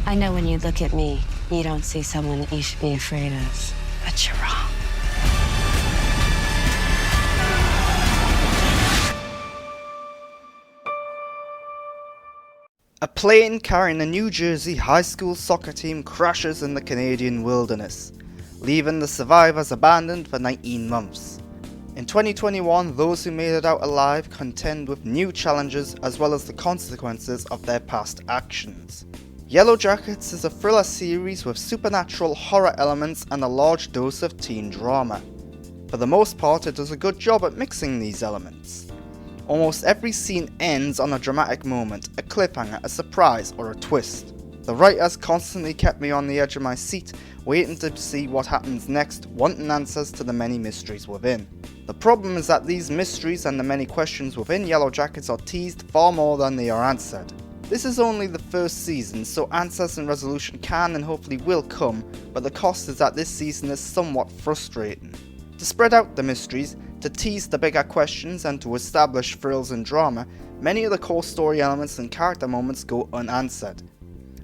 I know when you look at me, you don't see someone that you should be afraid of. But you're wrong. A plane carrying a New Jersey high school soccer team crashes in the Canadian wilderness, leaving the survivors abandoned for 19 months. In 2021, those who made it out alive contend with new challenges as well as the consequences of their past actions. Yellowjackets is a thriller series with supernatural horror elements and a large dose of teen drama. For the most part, it does a good job at mixing these elements. Almost every scene ends on a dramatic moment, a cliffhanger, a surprise, or a twist. The writers constantly kept me on the edge of my seat, waiting to see what happens next, wanting answers to the many mysteries within. The problem is that these mysteries and the many questions within Yellowjackets are teased far more than they are answered. This is only the first season, so answers and resolution can and hopefully will come, but the cost is that this season is somewhat frustrating. To spread out the mysteries, to tease the bigger questions and to establish thrills and drama, many of the core story elements and character moments go unanswered.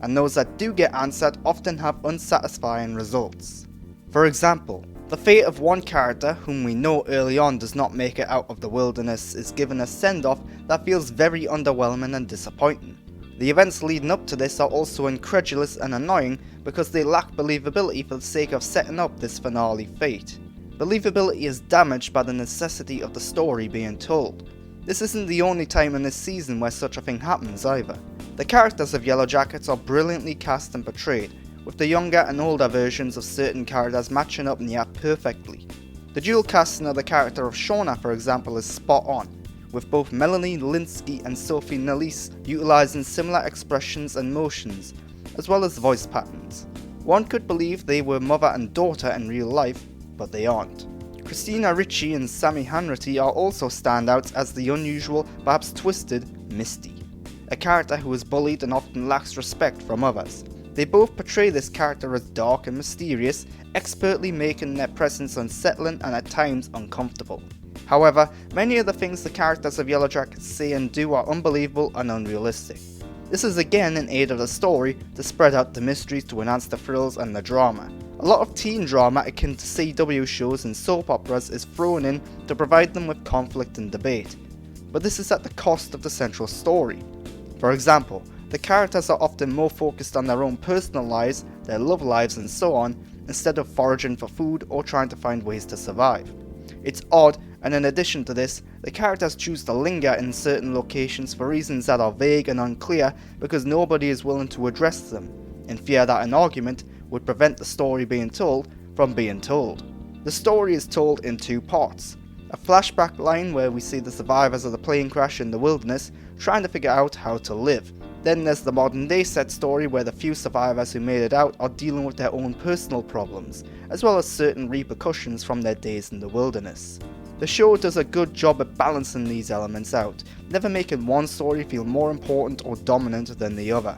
And those that do get answered often have unsatisfying results. For example, the fate of one character whom we know early on does not make it out of the wilderness is given a send-off that feels very underwhelming and disappointing. The events leading up to this are also incredulous and annoying because they lack believability for the sake of setting up this finale fate. Believability is damaged by the necessity of the story being told. This isn't the only time in this season where such a thing happens either. The characters of Yellowjackets are brilliantly cast and portrayed, with the younger and older versions of certain characters matching up near perfectly. The dual casting of the character of Shauna, for example, is spot on, with both Melanie Linsky and Sophie Nélisse utilising similar expressions and motions, as well as voice patterns. One could believe they were mother and daughter in real life, but they aren't. Christina Ricci and Sammy Hanratty are also standouts as the unusual, perhaps twisted, Misty, a character who is bullied and often lacks respect from others. They both portray this character as dark and mysterious, expertly making their presence unsettling and at times uncomfortable. However, many of the things the characters of Yellowjackets say and do are unbelievable and unrealistic. This is again in aid of the story to spread out the mysteries to enhance the thrills and the drama. A lot of teen drama akin to CW shows and soap operas is thrown in to provide them with conflict and debate, but this is at the cost of the central story. For example, the characters are often more focused on their own personal lives, their love lives and so on, instead of foraging for food or trying to find ways to survive. It's odd, and in addition to this, the characters choose to linger in certain locations for reasons that are vague and unclear because nobody is willing to address them, in fear that an argument would prevent the story being told from being told. The story is told in two parts. A flashback line where we see the survivors of the plane crash in the wilderness trying to figure out how to live. Then there's the modern day set story where the few survivors who made it out are dealing with their own personal problems, as well as certain repercussions from their days in the wilderness. The show does a good job at balancing these elements out, never making one story feel more important or dominant than the other.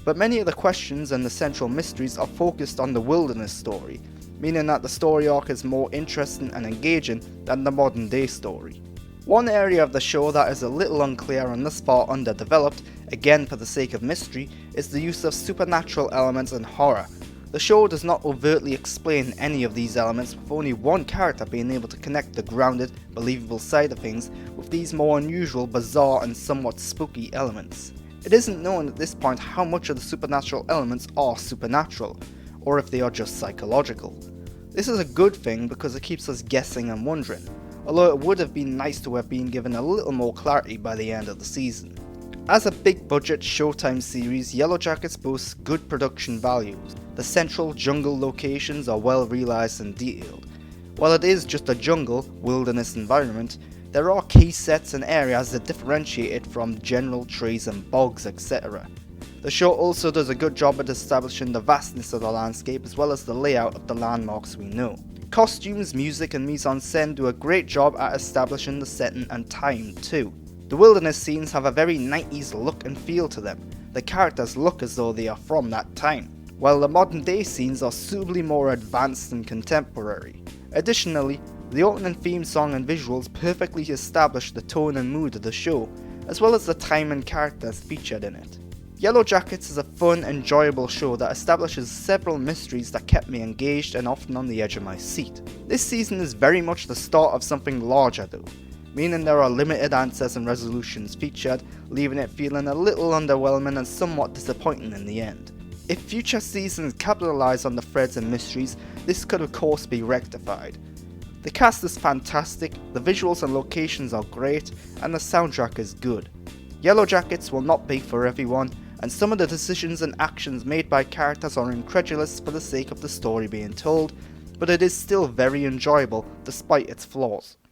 But many of the questions and the central mysteries are focused on the wilderness story, meaning that the story arc is more interesting and engaging than the modern day story. One area of the show that is a little unclear and thus far underdeveloped, again for the sake of mystery, is the use of supernatural elements and horror. The show does not overtly explain any of these elements, with only one character being able to connect the grounded, believable side of things with these more unusual, bizarre and somewhat spooky elements. It isn't known at this point how much of the supernatural elements are supernatural, or if they are just psychological. This is a good thing because it keeps us guessing and wondering, although it would have been nice to have been given a little more clarity by the end of the season. As a big budget Showtime series, Yellowjackets boasts good production values. The central jungle locations are well realised and detailed. While it is just a jungle, wilderness environment, there are key sets and areas that differentiate it from general trees and bogs, etc. The show also does a good job at establishing the vastness of the landscape as well as the layout of the landmarks we know. Costumes, music and mise-en-scène do a great job at establishing the setting and time too. The wilderness scenes have a very 90s look and feel to them. The characters look as though they are from that time, while the modern day scenes are suitably more advanced and contemporary. Additionally, the opening theme song and visuals perfectly establish the tone and mood of the show, as well as the time and characters featured in it. Yellowjackets is a fun, enjoyable show that establishes several mysteries that kept me engaged and often on the edge of my seat. This season is very much the start of something larger though, meaning there are limited answers and resolutions featured, leaving it feeling a little underwhelming and somewhat disappointing in the end. If future seasons capitalise on the threads and mysteries, this could of course be rectified. The cast is fantastic, the visuals and locations are great, and the soundtrack is good. Yellowjackets will not be for everyone, and some of the decisions and actions made by characters are incredulous for the sake of the story being told, but it is still very enjoyable despite its flaws.